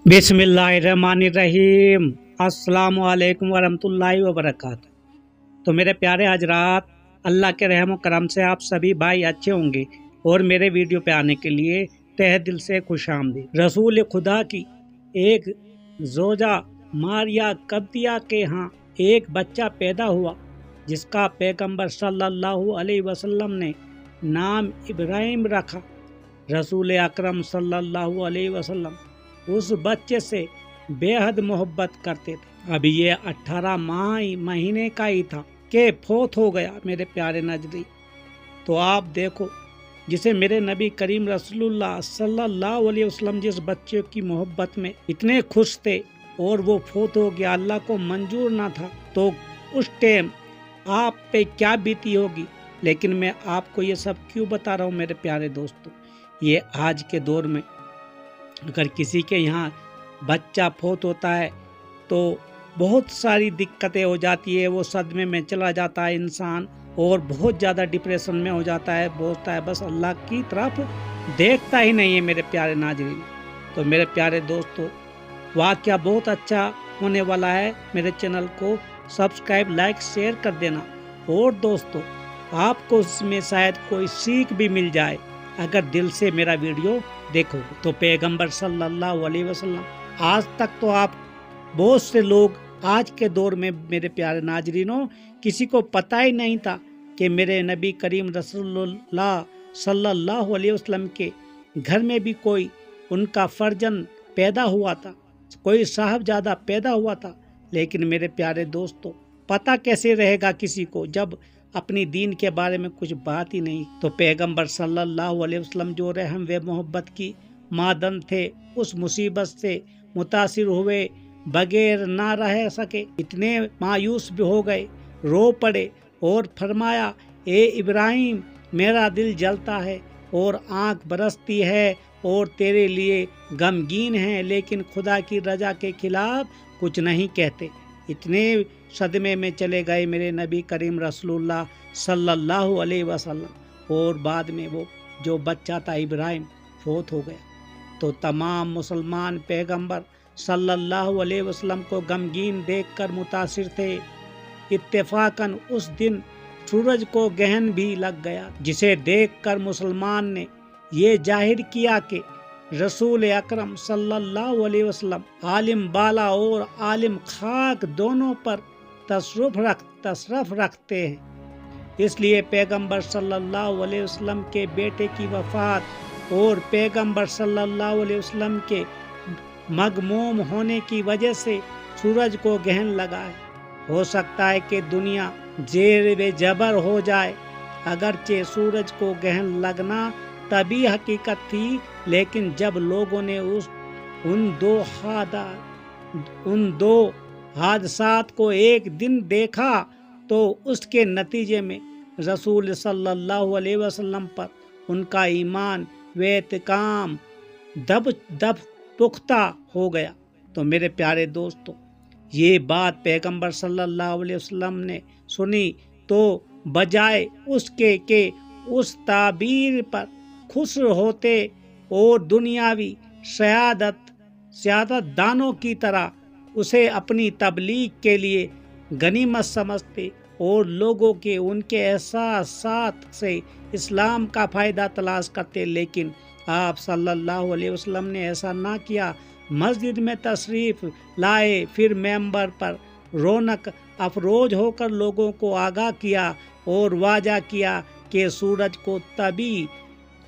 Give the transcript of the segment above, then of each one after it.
बिस्मिल्लाहिर्रहमानिर्रहीम। अस्सलाम वालेकुम वरहमतुल्लाहि वबरकातुहू। तो मेरे प्यारे हजरात, अल्लाह के रहम व करम से आप सभी भाई अच्छे होंगे और मेरे वीडियो पे आने के लिए तहे दिल से खुशामदीद। रसूल खुदा की एक जोजा मारिया कब्तिया के यहाँ एक बच्चा पैदा हुआ जिसका पैगंबर सल्लल्लाहु अलैहि वसल्लम ने नाम इब्राहिम रखा। रसूल अकरम सल्लल्लाहु अलैहि वसल्लम उस बच्चे से बेहद मोहब्बत करते थे। अभी ये 18 महीने का ही था कि फौत हो गया मेरे प्यारे नजरी। तो आप देखो, जिसे मेरे नबी करीम रसूलुल्लाह सल्लल्लाहु अलैहि वसल्लम जिस बच्चे की मोहब्बत में इतने खुश थे और वो फौत हो गया, अल्लाह को मंजूर ना था, तो उस टाइम आप पे क्या बीती होगी। लेकिन मैं आपको ये सब क्यों बता रहा हूँ मेरे प्यारे दोस्तों, ये आज के दौर में अगर किसी के यहाँ बच्चा फौत होता है तो बहुत सारी दिक्कतें हो जाती है, वो सदमे में चला जाता है इंसान और बहुत ज़्यादा डिप्रेशन में हो जाता है, बोलता है बस अल्लाह की तरफ देखता ही नहीं है मेरे प्यारे नाज़रीन। तो मेरे प्यारे दोस्तों, वाक़या बहुत अच्छा होने वाला है, मेरे चैनल को सब्सक्राइब लाइक शेयर कर देना। और दोस्तों, आपको इसमें शायद कोई सीख भी मिल जाए अगर दिल से मेरा वीडियो देखो। तो पैगंबर सल्लल्लाहु अलैहि वसल्लम, आज तक तो आप बहुत से लोग आज के दौर में मेरे प्यारे नाजरीनों किसी को पता ही नहीं था कि मेरे नबी करीम रसूलुल्लाह सल्लल्लाहु अलैहि वसल्लम के घर में भी कोई उनका फर्जन पैदा हुआ था, कोई साहबजादा पैदा हुआ था। लेकिन मेरे प्यारे दोस्तों, पता कैसे रहेगा किसी को जब अपनी दीन के बारे में कुछ बात ही नहीं। तो पैगंबर सल्लल्लाहु अलैहि वसल्लम जो रहम व मोहब्बत की मादन थे, उस मुसीबत से मुतासिर हुए बगैर ना रह सके, इतने मायूस भी हो गए, रो पड़े और फरमाया, ए इब्राहिम, मेरा दिल जलता है और आँख बरसती है और तेरे लिए गमगीन है, लेकिन खुदा की रजा के खिलाफ कुछ नहीं कहते। इतने सदमे में चले गए मेरे नबी करीम रसूलुल्लाह सल्लल्लाहु अलैहि वसल्लम और बाद में वो जो बच्चा था इब्राहिम फौत हो गया। तो तमाम मुसलमान पैगंबर सल्लल्लाहु अलैहि वसल्लम को गमगीन देखकर मुतासिर थे। इत्तेफाकन उस दिन सूरज को ग्रहण भी लग गया, जिसे देखकर मुसलमान ने ये जाहिर किया कि रसूल अकरम सल्लल्लाहु अलैहि वसल्लम आलिम बाला और आलिम खाक दोनों पर तशर्रुफ रखते हैं। इसलिए पैगंबर सल्लल्लाहु अलैहि वसल्लम के बेटे की वफात और पैगंबर सल्लल्लाहु अलैहि वसल्लम के मगमूम होने की वजह से सूरज को ग्रहण लगा है। हो सकता है कि दुनिया जेर जबर हो जाए, अगरचे सूरज को ग्रहण लगना तभी हकीकत थी, लेकिन जब लोगों ने उन दो हादसात को एक दिन देखा तो उसके नतीजे में रसूल सल्लल्लाहु अलैहि वसल्लम पर उनका ईमान व इत्काम दब पुख्ता हो गया। तो मेरे प्यारे दोस्तों, ये बात पैगंबर सल्लल्लाहु अलैहि वसल्लम ने सुनी तो बजाय उसके के उस ताबीर पर खुश होते और दुनियावी सियादत दानों की तरह उसे अपनी तबलीग के लिए गनीमत समझते और लोगों के उनके एहसासात से इस्लाम का फ़ायदा तलाश करते। लेकिन आप सल्लल्लाहु अलैहि वसल्लम ने ऐसा ना किया। मस्जिद में तशरीफ़ लाए, फिर मेंबर पर रौनक अफरोज होकर लोगों को आगाह किया और वाजा किया कि सूरज को तभी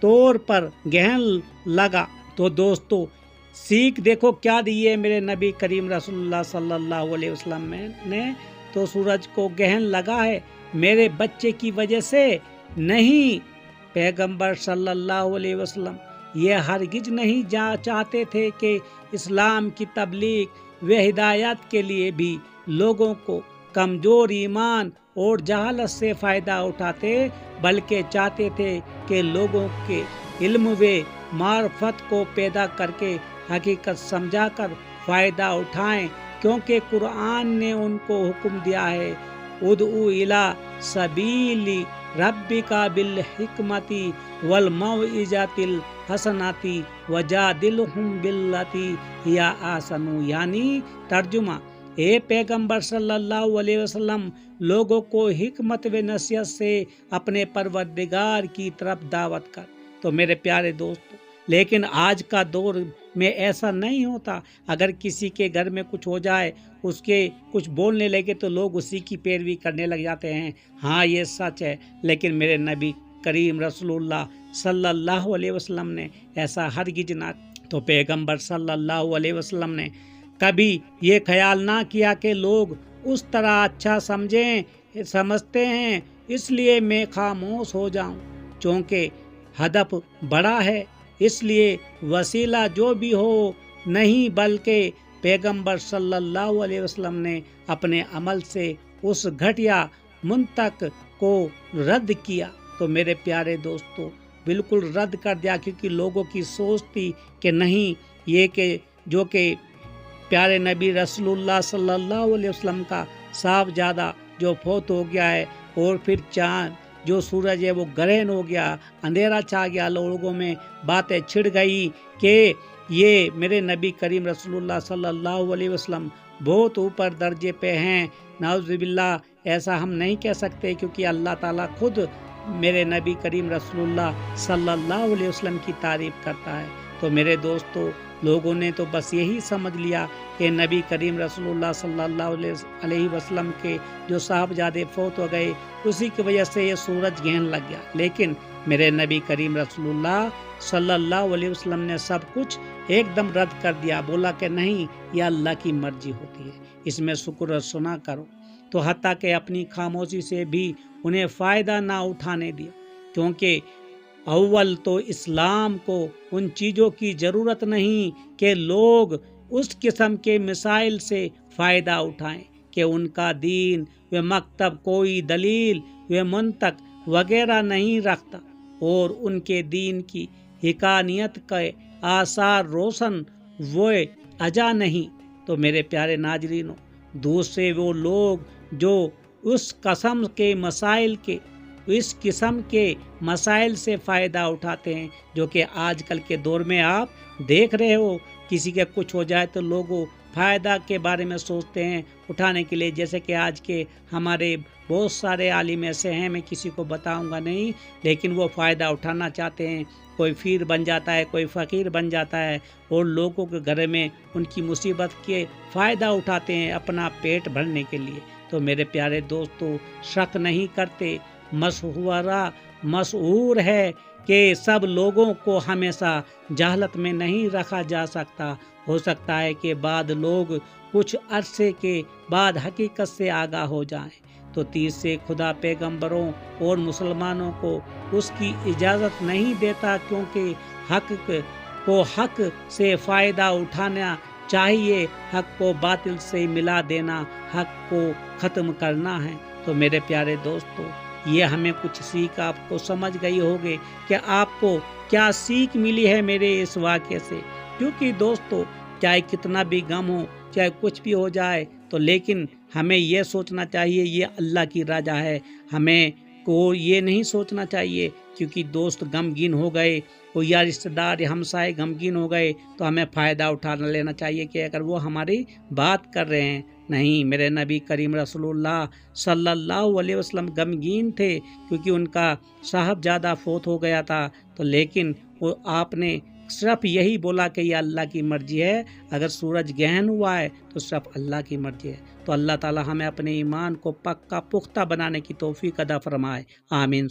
तौर पर ग्रहण लगा। तो दोस्तों, सीख देखो क्या दी है मेरे नबी करीम रसूलुल्लाह सल्लल्लाहु अलैहि वसल्लम ने। तो सूरज को ग्रहण लगा है मेरे बच्चे की वजह से नहीं। पैगंबर सल्लल्लाहु अलैहि वसल्लम ये हरगिज नहीं चाहते थे कि इस्लाम की तबलीग व हिदायत के लिए भी लोगों को कमज़ोर ईमान और जहालत से फ़ायदा उठाते, बल्कि चाहते थे कि लोगों के इल्म व मार्फत को पैदा करके हकीकत समझाकर फ़ायदा उठाएं, क्योंकि कुरान ने उनको हुक्म दिया है, उदउ इला सबीली रब्बिका बिल हिकमती वल मौइज़ातिल हसनाती वजादिलहुम बिल्लती हिया आसनु। यानी तर्जुमा, ए पैगंबर सल्लल्लाहु अलैहि वसल्लम, लोगों को हिकमत व नसीहत से अपने परवरदिगार की तरफ दावत कर। तो मेरे प्यारे दोस्तों, लेकिन आज का दौर में ऐसा नहीं होता। अगर किसी के घर में कुछ हो जाए, उसके कुछ बोलने लगे तो लोग उसी की पैरवी करने लग जाते हैं। हाँ, ये सच है, लेकिन मेरे नबी करीम रसूलुल्लाह सल्लल्लाहु अलैहि वसल्लम ने ऐसा हरगिज ना। तो पैगंबर सल्लल्लाहु अलैहि वसल्लम ने कभी ये ख्याल ना किया कि लोग उस तरह अच्छा समझते हैं, इसलिए मैं खामोश हो जाऊं। क्योंकि हदफ बड़ा है, इसलिए वसीला जो भी हो नहीं, बल्कि पैगंबर सल्लल्लाहु अलैहि वसल्लम ने अपने अमल से उस घटिया मुंतक को रद्द किया। तो मेरे प्यारे दोस्तों, बिल्कुल रद्द कर दिया, क्योंकि लोगों की सोच थी कि नहीं, ये कि जो कि प्यारे नबी रसूलुल्लाह सल्लल्लाहु अलैहि वसल्लम का साहबजादा जो फौत हो गया है, और फिर चाँद जो सूरज है वो ग्रहण हो गया, अंधेरा छा गया, लोगों में बातें छिड़ गई कि ये मेरे नबी करीम रसूलुल्लाह सल्लल्लाहु अलैहि वसल्लम बहुत ऊपर दर्जे पे हैं। नाउज़ुबिल्लाह, ऐसा हम नहीं कह सकते, क्योंकि अल्लाह ताला खुद मेरे नबी करीम रसूलुल्लाह सल्लल्लाहु अलैहि वसल्लम की तारीफ़ करता है। तो मेरे दोस्तों, लोगों ने तो बस यही समझ लिया कि नबी करीम रसूलुल्लाह सल्लल्लाहु अलैहि वसल्लम के जो साहबजादे फौत हो गए, उसी की वजह से ये सूरज ग्रहण लग गया। लेकिन मेरे नबी करीम रसूलुल्लाह सल्लल्लाहु अलैहि वसल्लम ने सब कुछ एकदम रद्द कर दिया, बोला कि नहीं, ये अल्लाह की मर्जी होती है, इसमें शुक्र और सुना करो। तो हत्ता कि अपनी खामोशी से भी उन्हें फ़ायदा ना उठाने दिया, क्योंकि अव्वल तो इस्लाम को उन चीज़ों की ज़रूरत नहीं कि लोग उस किस्म के मिसाइल से फ़ायदा उठाएं कि उनका दीन व मकतब कोई दलील व मंतक वगैरह नहीं रखता, और उनके दीन की हिकानियत के आसार रोशन व अजा नहीं। तो मेरे प्यारे नाजरीनों, दूसरे वो लोग जो उस इस किस्म के मसाइल से फ़ायदा उठाते हैं, जो कि आजकल के दौर में आप देख रहे हो, किसी के कुछ हो जाए तो लोग फ़ायदा के बारे में सोचते हैं उठाने के लिए। जैसे कि आज के हमारे बहुत सारे आलिम ऐसे हैं, मैं किसी को बताऊंगा नहीं, लेकिन वो फ़ायदा उठाना चाहते हैं। कोई पीर बन जाता है, कोई फ़कीर बन जाता है, और लोगों के घर में उनकी मुसीबत के फ़ायदा उठाते हैं अपना पेट भरने के लिए। तो मेरे प्यारे दोस्तों, शक नहीं करते, मशहूर है कि सब लोगों को हमेशा जहलत में नहीं रखा जा सकता। हो सकता है कि बाद लोग कुछ अरसे के बाद हकीकत से आगाह हो जाएं। तो तीसरे खुदा पैगंबरों और मुसलमानों को उसकी इजाज़त नहीं देता, क्योंकि हक से फ़ायदा उठाना चाहिए, हक को बातिल से मिला देना, हक को ख़त्म करना है। तो मेरे प्यारे दोस्तों, ये हमें कुछ सीख आपको समझ गई होगी कि आपको क्या सीख मिली है मेरे इस वाक़े से। क्योंकि दोस्तों, चाहे कितना भी गम हो, चाहे कुछ भी हो जाए, तो लेकिन हमें ये सोचना चाहिए ये अल्लाह की रज़ा है। हमें को ये नहीं सोचना चाहिए क्योंकि दोस्त गमगीन हो गए, कोई या रिश्तेदार या हमसाए गमगीन हो गए तो हमें फ़ायदा उठाना लेना चाहिए कि अगर वो हमारी बात कर रहे हैं। नहीं, मेरे नबी करीम रसूलुल्लाह सल्लल्लाहु अलैहि वसल्लम गमगीन थे क्योंकि उनका साहबजादा फौत हो गया था। तो लेकिन वो आपने सिर्फ यही बोला कि ये अल्लाह की मर्जी है, अगर सूरज ग्रहण हुआ है तो सिर्फ अल्लाह की मर्जी है। तो अल्लाह ताला हमें अपने ईमान को पक्का पुख्ता बनाने की तौफीक अता फरमाए। आमीन।